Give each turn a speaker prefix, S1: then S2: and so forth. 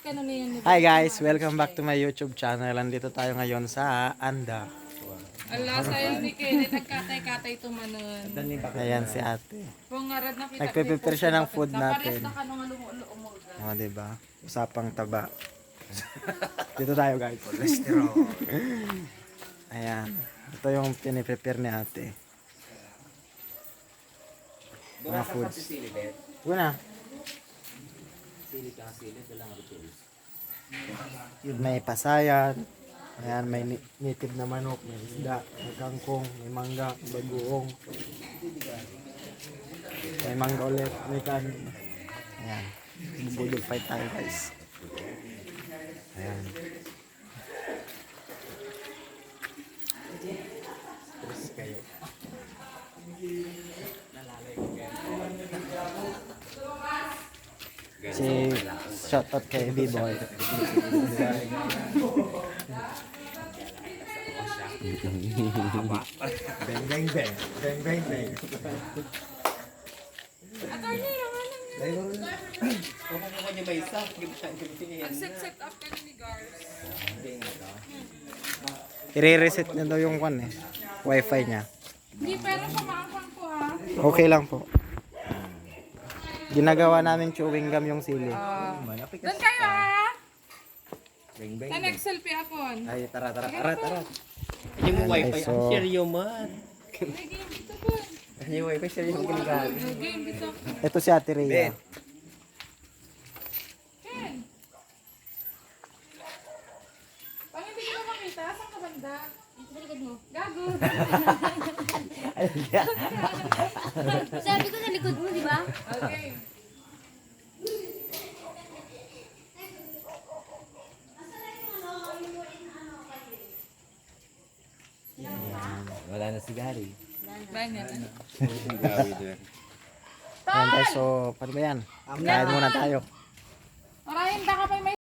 S1: ka na niyan.
S2: Hi guys, welcome back to my YouTube channel. Andito tayo ngayon sa Anda.
S1: Allah sa'yo ni Kelly, nagkatay-katay tumanon.
S2: Ayan si ate.
S1: Pungarad na kita.
S2: Nagpe-prepare siya ng food natin.
S1: Napares na ka nung umulga.
S2: O, diba? Usapang taba. Dito tayo guys. Ayan. Ito yung piniprepare ni ate. Mga foods. Huwag na. May pasayan. Ayan, may native na manok, may isda, may kangkong, may mangga, may bagoong. May mangga ulit, may kanin. Ayan. Bubulog fight tayo guys. Ayan. Si shout out kay B-Boy. Bang bang bang. Bang bang bang.
S1: Attorney, naman
S3: Kung niya may isa,
S1: Set up ka na ni Gars.
S2: I-reset niya daw yung kwan eh. Wi-Fi niya.
S1: Hindi, pero pamaangkang ko ha.
S2: Okay lang po. Ginagawa namin chewing gum yung sili.
S1: Doon kayo ha. Sa next selfie ako.
S2: Ay, tara. Arat.
S3: yung wifi,
S2: so-
S3: ang share yung man.
S1: May game dito po.
S3: Yung wifi, share yung kinigaan.
S1: May game dito.
S2: Ito si Ate Rhea.
S1: Ken. Pag hindi ko makita, saan ka banda? Sa likod mo. Gago.
S4: Sabi ko sa likod mo, di ba?
S1: Okay.
S3: Wala na si Gary.
S1: Banyak.
S2: Ayan guys, so paano ba yan? Kain muna tayo.